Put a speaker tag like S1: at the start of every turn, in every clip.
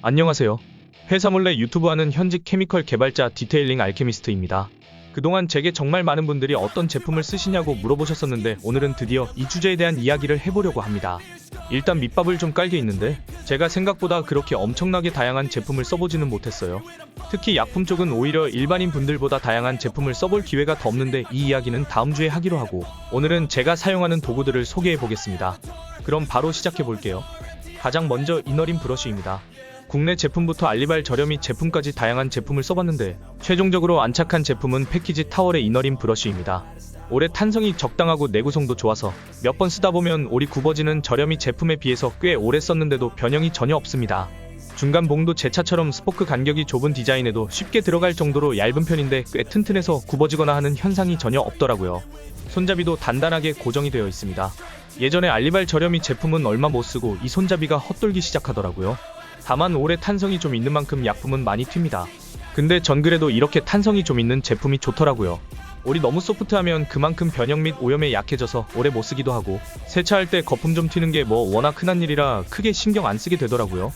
S1: 안녕하세요. 회사 몰래 유튜브하는 현직 케미컬 개발자 디테일링 알케미스트입니다. 그동안 제게 정말 많은 분들이 어떤 제품을 쓰시냐고 물어보셨었는데 오늘은 드디어 이 주제에 대한 이야기를 해보려고 합니다. 일단 밑밥을 좀 깔게 있는데 제가 생각보다 그렇게 엄청나게 다양한 제품을 써보지는 못했어요. 특히 약품 쪽은 오히려 일반인 분들보다 다양한 제품을 써볼 기회가 더 없는데 이 이야기는 다음 주에 하기로 하고 오늘은 제가 사용하는 도구들을 소개해 보겠습니다. 그럼 바로 시작해 볼게요. 가장 먼저 이너린 브러쉬입니다. 국내 제품부터 알리발 저렴이 제품까지 다양한 제품을 써봤는데 최종적으로 안착한 제품은 패키지 타월의 이너린 브러쉬입니다. 올해 탄성이 적당하고 내구성도 좋아서 몇 번 쓰다 보면 올이 굽어지는 저렴이 제품에 비해서 꽤 오래 썼는데도 변형이 전혀 없습니다. 중간 봉도 제 차처럼 스포크 간격이 좁은 디자인에도 쉽게 들어갈 정도로 얇은 편인데 꽤 튼튼해서 굽어지거나 하는 현상이 전혀 없더라고요. 손잡이도 단단하게 고정이 되어 있습니다. 예전에 알리발 저렴이 제품은 얼마 못 쓰고 이 손잡이가 헛돌기 시작하더라고요. 다만 올해 탄성이 좀 있는 만큼 약품은 많이 튑니다. 근데 전 그래도 이렇게 탄성이 좀 있는 제품이 좋더라고요. 올이 너무 소프트하면 그만큼 변형 및 오염에 약해져서 오래 못 쓰기도 하고 세차할 때 거품 좀 튀는 게 뭐 워낙 흔한 일이라 크게 신경 안 쓰게 되더라고요.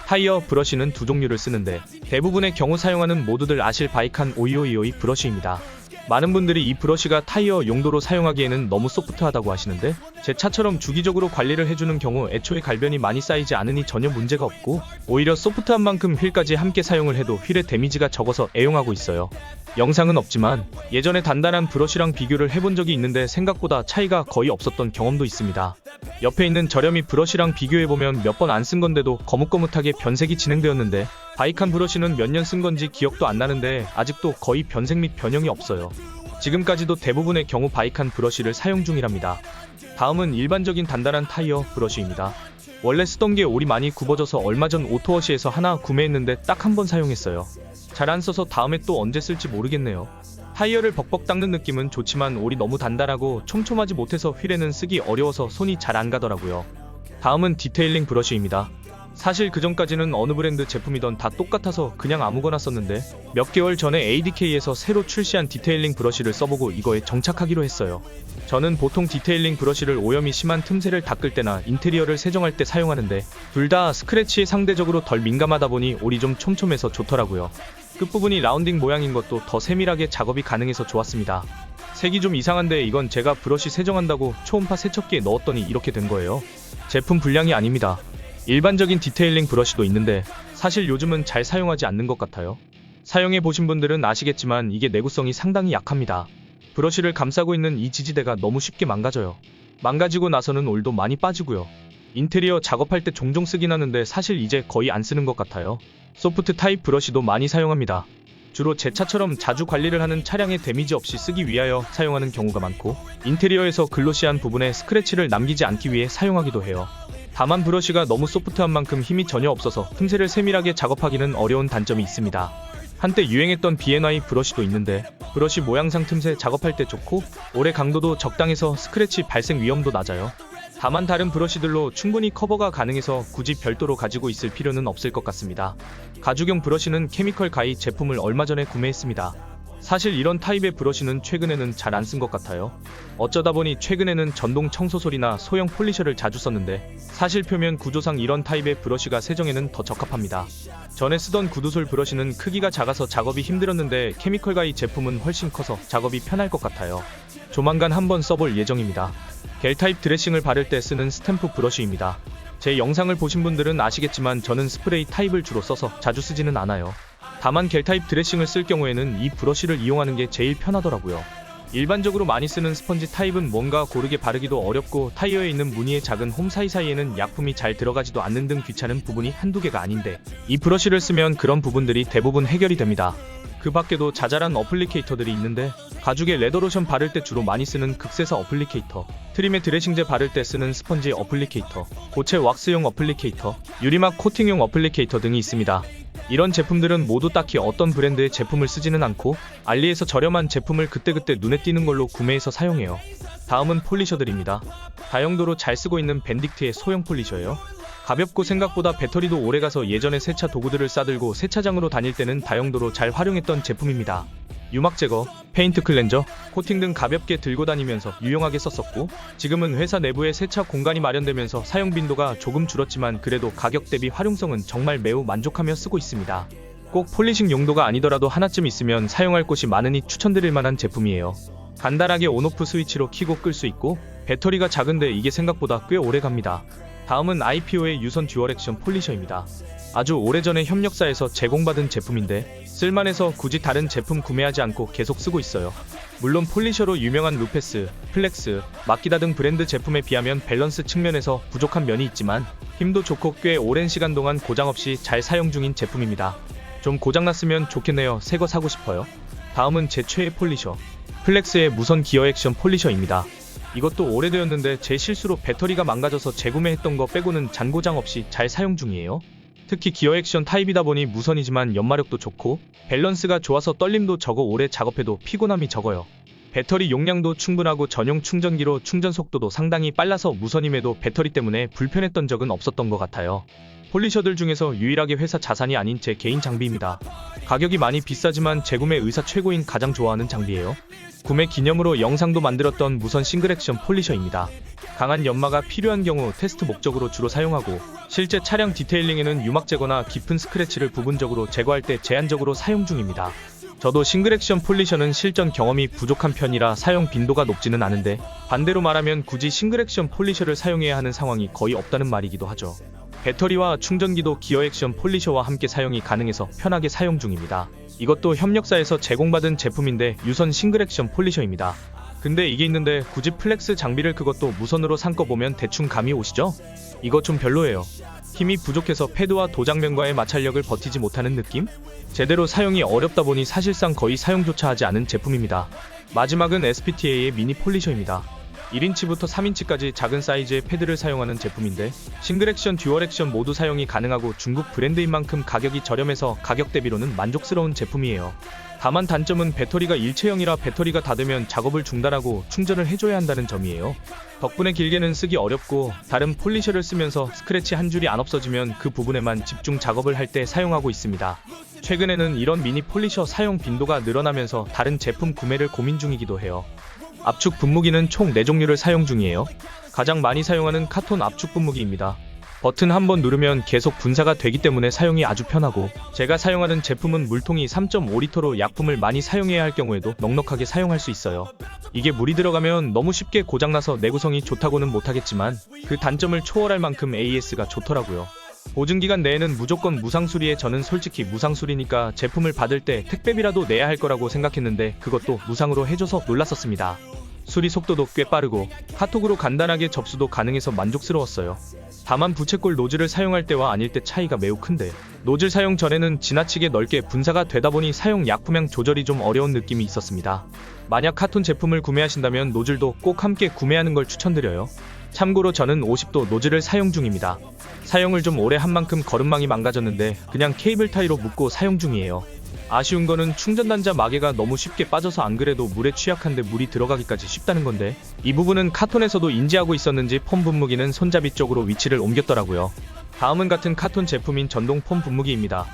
S1: 타이어 브러쉬는 두 종류를 쓰는데 대부분의 경우 사용하는 모두들 아실 바이칸 5252 브러쉬입니다. 많은 분들이 이 브러쉬가 타이어 용도로 사용하기에는 너무 소프트하다고 하시는데 제 차처럼 주기적으로 관리를 해주는 경우 애초에 갈변이 많이 쌓이지 않으니 전혀 문제가 없고 오히려 소프트한 만큼 휠까지 함께 사용을 해도 휠의 데미지가 적어서 애용하고 있어요. 영상은 없지만 예전에 단단한 브러쉬랑 비교를 해본 적이 있는데 생각보다 차이가 거의 없었던 경험도 있습니다. 옆에 있는 저렴이 브러쉬랑 비교해보면 몇 번 안 쓴 건데도 거뭇거뭇하게 변색이 진행되었는데 바이칸 브러쉬는 몇 년 쓴 건지 기억도 안 나는데 아직도 거의 변색 및 변형이 없어요. 지금까지도 대부분의 경우 바이칸 브러쉬를 사용 중이랍니다. 다음은 일반적인 단단한 타이어 브러쉬입니다. 원래 쓰던 게 올이 많이 굽어져서 얼마 전 오토워시에서 하나 구매했는데 딱 한 번 사용했어요. 잘 안 써서 다음에 또 언제 쓸지 모르겠네요. 타이어를 벅벅 닦는 느낌은 좋지만 올이 너무 단단하고 촘촘하지 못해서 휠에는 쓰기 어려워서 손이 잘 안 가더라고요. 다음은 디테일링 브러쉬입니다. 사실 그전까지는 어느 브랜드 제품이던 다 똑같아서 그냥 아무거나 썼는데 몇 개월 전에 ADK에서 새로 출시한 디테일링 브러쉬를 써보고 이거에 정착하기로 했어요. 저는 보통 디테일링 브러쉬를 오염이 심한 틈새를 닦을 때나 인테리어를 세정할 때 사용하는데 둘 다 스크래치에 상대적으로 덜 민감하다 보니 올이 좀 촘촘해서 좋더라고요. 끝부분이 라운딩 모양인 것도 더 세밀하게 작업이 가능해서 좋았습니다. 색이 좀 이상한데 이건 제가 브러쉬 세정한다고 초음파 세척기에 넣었더니 이렇게 된 거예요. 제품 불량이 아닙니다. 일반적인 디테일링 브러쉬도 있는데 사실 요즘은 잘 사용하지 않는 것 같아요. 사용해보신 분들은 아시겠지만 이게 내구성이 상당히 약합니다. 브러쉬를 감싸고 있는 이 지지대가 너무 쉽게 망가져요. 망가지고 나서는 올도 많이 빠지고요. 인테리어 작업할 때 종종 쓰긴 하는데 사실 이제 거의 안 쓰는 것 같아요. 소프트 타입 브러쉬도 많이 사용합니다. 주로 제 차처럼 자주 관리를 하는 차량에 데미지 없이 쓰기 위하여 사용하는 경우가 많고 인테리어에서 글로시한 부분에 스크래치를 남기지 않기 위해 사용하기도 해요. 다만 브러쉬가 너무 소프트한 만큼 힘이 전혀 없어서 틈새를 세밀하게 작업하기는 어려운 단점이 있습니다. 한때 유행했던 BNY 브러쉬도 있는데 브러쉬 모양상 틈새 작업할 때 좋고 오래 강도도 적당해서 스크래치 발생 위험도 낮아요. 다만 다른 브러쉬들로 충분히 커버가 가능해서 굳이 별도로 가지고 있을 필요는 없을 것 같습니다. 가죽용 브러쉬는 케미컬 가이 제품을 얼마 전에 구매했습니다. 사실 이런 타입의 브러쉬는 최근에는 잘 안 쓴 것 같아요. 어쩌다 보니 최근에는 전동 청소솔이나 소형 폴리셔를 자주 썼는데 사실 표면 구조상 이런 타입의 브러쉬가 세정에는 더 적합합니다. 전에 쓰던 구두솔 브러쉬는 크기가 작아서 작업이 힘들었는데 케미컬 가이 제품은 훨씬 커서 작업이 편할 것 같아요. 조만간 한번 써볼 예정입니다. 겔 타입 드레싱을 바를 때 쓰는 스탬프 브러쉬입니다. 제 영상을 보신 분들은 아시겠지만 저는 스프레이 타입을 주로 써서 자주 쓰지는 않아요. 다만 겔 타입 드레싱을 쓸 경우에는 이 브러쉬를 이용하는 게 제일 편하더라고요. 일반적으로 많이 쓰는 스펀지 타입은 뭔가 고르게 바르기도 어렵고 타이어에 있는 무늬의 작은 홈 사이사이에는 약품이 잘 들어가지도 않는 등 귀찮은 부분이 한두 개가 아닌데 이 브러쉬를 쓰면 그런 부분들이 대부분 해결이 됩니다. 그 밖에도 자잘한 어플리케이터들이 있는데 가죽에 레더로션 바를 때 주로 많이 쓰는 극세사 어플리케이터, 트림에 드레싱제 바를 때 쓰는 스펀지 어플리케이터, 고체 왁스용 어플리케이터, 유리막 코팅용 어플리케이터 등이 있습니다. 이런 제품들은 모두 딱히 어떤 브랜드의 제품을 쓰지는 않고 알리에서 저렴한 제품을 그때그때 눈에 띄는 걸로 구매해서 사용해요. 다음은 폴리셔들입니다. 다용도로 잘 쓰고 있는 밴딕트의 소형 폴리셔예요. 가볍고 생각보다 배터리도 오래가서 예전에 세차 도구들을 싸들고 세차장으로 다닐 때는 다용도로 잘 활용했던 제품입니다. 유막 제거, 페인트 클렌저, 코팅 등 가볍게 들고 다니면서 유용하게 썼었고, 지금은 회사 내부에 세차 공간이 마련되면서 사용 빈도가 조금 줄었지만 그래도 가격 대비 활용성은 정말 매우 만족하며 쓰고 있습니다. 꼭 폴리싱 용도가 아니더라도 하나쯤 있으면 사용할 곳이 많으니 추천드릴 만한 제품이에요. 간단하게 온오프 스위치로 켜고 끌 수 있고, 배터리가 작은데 이게 생각보다 꽤 오래 갑니다. 다음은 IPO의 유선 듀얼 액션 폴리셔입니다. 아주 오래전에 협력사에서 제공받은 제품인데 쓸만해서 굳이 다른 제품 구매하지 않고 계속 쓰고 있어요. 물론 폴리셔로 유명한 루페스, 플렉스, 마키다 등 브랜드 제품에 비하면 밸런스 측면에서 부족한 면이 있지만 힘도 좋고 꽤 오랜 시간 동안 고장 없이 잘 사용 중인 제품입니다. 좀 고장났으면 좋겠네요. 새거 사고 싶어요. 다음은 제 최애 폴리셔, 플렉스의 무선 기어 액션 폴리셔입니다. 이것도 오래되었는데 제 실수로 배터리가 망가져서 재구매했던 거 빼고는 잔고장 없이 잘 사용 중이에요. 특히 기어 액션 타입이다 보니 무선이지만 연마력도 좋고 밸런스가 좋아서 떨림도 적어 오래 작업해도 피곤함이 적어요. 배터리 용량도 충분하고 전용 충전기로 충전 속도도 상당히 빨라서 무선임에도 배터리 때문에 불편했던 적은 없었던 것 같아요. 폴리셔들 중에서 유일하게 회사 자산이 아닌 제 개인 장비입니다. 가격이 많이 비싸지만 재구매 의사 최고인 가장 좋아하는 장비예요. 구매 기념으로 영상도 만들었던 무선 싱글 액션 폴리셔입니다. 강한 연마가 필요한 경우 테스트 목적으로 주로 사용하고 실제 차량 디테일링에는 유막 제거나 깊은 스크래치를 부분적으로 제거할 때 제한적으로 사용 중입니다. 저도 싱글 액션 폴리셔는 실전 경험이 부족한 편이라 사용 빈도가 높지는 않은데 반대로 말하면 굳이 싱글 액션 폴리셔를 사용해야 하는 상황이 거의 없다는 말이기도 하죠. 배터리와 충전기도 기어 액션 폴리셔와 함께 사용이 가능해서 편하게 사용 중입니다. 이것도 협력사에서 제공받은 제품인데 유선 싱글 액션 폴리셔입니다. 근데 이게 있는데 굳이 플렉스 장비를 그것도 무선으로 산 거 보면 대충 감이 오시죠? 이거 좀 별로예요. 힘이 부족해서 패드와 도장면과의 마찰력을 버티지 못하는 느낌? 제대로 사용이 어렵다 보니 사실상 거의 사용조차 하지 않은 제품입니다. 마지막은 SPTA의 미니 폴리셔입니다. 1인치부터 3인치까지 작은 사이즈의 패드를 사용하는 제품인데 싱글 액션, 듀얼 액션 모두 사용이 가능하고 중국 브랜드인 만큼 가격이 저렴해서 가격 대비로는 만족스러운 제품이에요. 다만 단점은 배터리가 일체형이라 배터리가 다 되면 작업을 중단하고 충전을 해줘야 한다는 점이에요. 덕분에 길게는 쓰기 어렵고 다른 폴리셔를 쓰면서 스크래치 한 줄이 안 없어지면 그 부분에만 집중 작업을 할 때 사용하고 있습니다. 최근에는 이런 미니 폴리셔 사용 빈도가 늘어나면서 다른 제품 구매를 고민 중이기도 해요. 압축 분무기는 총 4종류를 사용 중이에요. 가장 많이 사용하는 카톤 압축 분무기입니다. 버튼 한번 누르면 계속 분사가 되기 때문에 사용이 아주 편하고 제가 사용하는 제품은 물통이 3.5리터로 약품을 많이 사용해야 할 경우에도 넉넉하게 사용할 수 있어요. 이게 물이 들어가면 너무 쉽게 고장나서 내구성이 좋다고는 못하겠지만 그 단점을 초월할 만큼 AS가 좋더라고요. 보증기간 내에는 무조건 무상수리에 저는 솔직히 무상수리니까 제품을 받을 때 택배비라도 내야 할 거라고 생각했는데 그것도 무상으로 해줘서 놀랐었습니다. 수리 속도도 꽤 빠르고 카톡으로 간단하게 접수도 가능해서 만족스러웠어요. 다만 부채꼴 노즐을 사용할 때와 아닐 때 차이가 매우 큰데 노즐 사용 전에는 지나치게 넓게 분사가 되다 보니 사용 약품량 조절이 좀 어려운 느낌이 있었습니다. 만약 카톤 제품을 구매하신다면 노즐도 꼭 함께 구매하는 걸 추천드려요. 참고로 저는 50도 노즐을 사용 중입니다. 사용을 좀 오래 한 만큼 거름망이 망가졌는데 그냥 케이블 타이로 묶고 사용 중이에요. 아쉬운 거는 충전단자 마개가 너무 쉽게 빠져서 안 그래도 물에 취약한데 물이 들어가기까지 쉽다는 건데 이 부분은 카톤에서도 인지하고 있었는지 폼 분무기는 손잡이 쪽으로 위치를 옮겼더라고요. 다음은 같은 카톤 제품인 전동 폼 분무기입니다.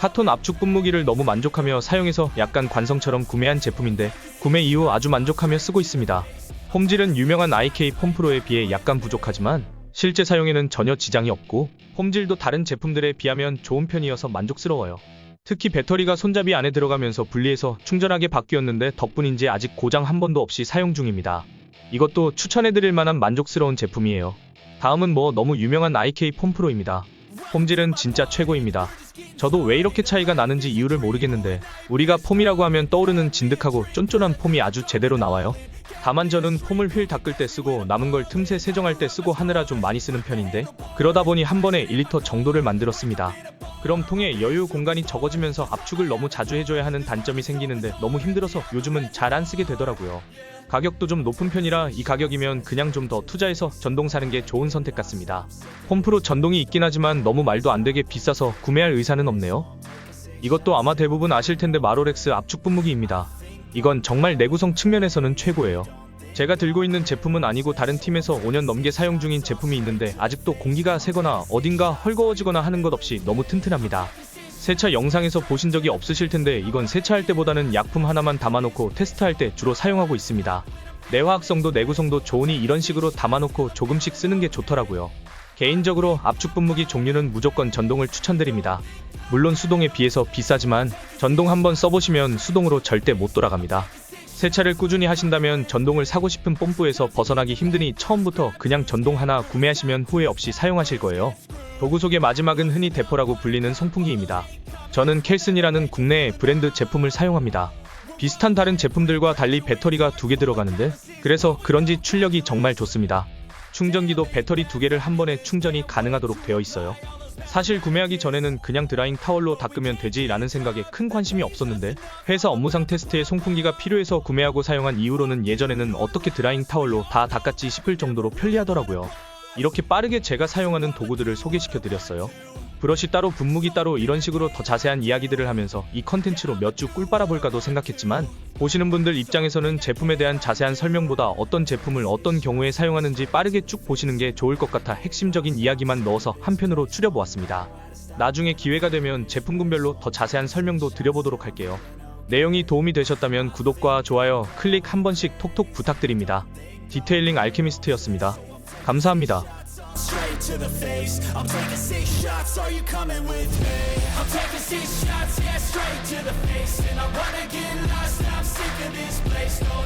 S1: 카톤 압축 분무기를 너무 만족하며 사용해서 약간 관성처럼 구매한 제품인데 구매 이후 아주 만족하며 쓰고 있습니다. 폼질은 유명한 IK 폼프로에 비해 약간 부족하지만 실제 사용에는 전혀 지장이 없고 폼질도 다른 제품들에 비하면 좋은 편이어서 만족스러워요. 특히 배터리가 손잡이 안에 들어가면서 분리해서 충전하게 바뀌었는데 덕분인지 아직 고장 한 번도 없이 사용 중입니다. 이것도 추천해드릴 만한 만족스러운 제품이에요. 다음은 너무 유명한 IK 폼프로입니다. 폼질은 진짜 최고입니다. 저도 왜 이렇게 차이가 나는지 이유를 모르겠는데 우리가 폼이라고 하면 떠오르는 진득하고 쫀쫀한 폼이 아주 제대로 나와요. 다만 저는 폼을 휠 닦을 때 쓰고 남은 걸 틈새 세정할 때 쓰고 하느라 좀 많이 쓰는 편인데 그러다 보니 한 번에 1리터 정도를 만들었습니다. 그럼 통에 여유 공간이 적어지면서 압축을 너무 자주 해줘야 하는 단점이 생기는데 너무 힘들어서 요즘은 잘 안 쓰게 되더라고요. 가격도 좀 높은 편이라 이 가격이면 그냥 좀 더 투자해서 전동 사는 게 좋은 선택 같습니다. 폼프로 전동이 있긴 하지만 너무 말도 안 되게 비싸서 구매할 의사는 없네요. 이것도 아마 대부분 아실 텐데 마로렉스 압축 분무기입니다. 이건 정말 내구성 측면에서는 최고예요. 제가 들고 있는 제품은 아니고 다른 팀에서 5년 넘게 사용 중인 제품이 있는데 아직도 공기가 새거나 어딘가 헐거워지거나 하는 것 없이 너무 튼튼합니다. 세차 영상에서 보신 적이 없으실 텐데 이건 세차할 때보다는 약품 하나만 담아놓고 테스트할 때 주로 사용하고 있습니다. 내화학성도 내구성도 좋으니 이런 식으로 담아놓고 조금씩 쓰는 게 좋더라고요. 개인적으로 압축 분무기 종류는 무조건 전동을 추천드립니다. 물론 수동에 비해서 비싸지만 전동 한번 써보시면 수동으로 절대 못 돌아갑니다. 세차를 꾸준히 하신다면 전동을 사고 싶은 뽐뿌에서 벗어나기 힘드니 처음부터 그냥 전동 하나 구매하시면 후회 없이 사용하실 거예요. 도구 속의 마지막은 흔히 대포라고 불리는 송풍기입니다. 저는 켈슨이라는 국내의 브랜드 제품을 사용합니다. 비슷한 다른 제품들과 달리 배터리가 2개 들어가는데 그래서 그런지 출력이 정말 좋습니다. 충전기도 배터리 2개를 한 번에 충전이 가능하도록 되어 있어요. 사실 구매하기 전에는 그냥 드라잉 타월로 닦으면 되지 라는 생각에 큰 관심이 없었는데 회사 업무상 테스트에 송풍기가 필요해서 구매하고 사용한 이후로는 예전에는 어떻게 드라잉 타월로 다 닦았지 싶을 정도로 편리하더라고요. 이렇게 빠르게 제가 사용하는 도구들을 소개시켜 드렸어요. 브러쉬 따로 분무기 따로 이런 식으로 더 자세한 이야기들을 하면서 이 컨텐츠로 몇 주 꿀 빨아볼까도 생각했지만 보시는 분들 입장에서는 제품에 대한 자세한 설명보다 어떤 제품을 어떤 경우에 사용하는지 빠르게 쭉 보시는 게 좋을 것 같아 핵심적인 이야기만 넣어서 한 편으로 추려보았습니다. 나중에 기회가 되면 제품군별로 더 자세한 설명도 드려보도록 할게요. 내용이 도움이 되셨다면 구독과 좋아요, 클릭 한 번씩 톡톡 부탁드립니다. 디테일링 알케미스트였습니다. 감사합니다.
S2: Straight to the face. I'm taking 6 shots. Are you coming with me? I'm taking 6 shots, yeah, straight to the face. And I wanna get lost. I'm sick of this place. No.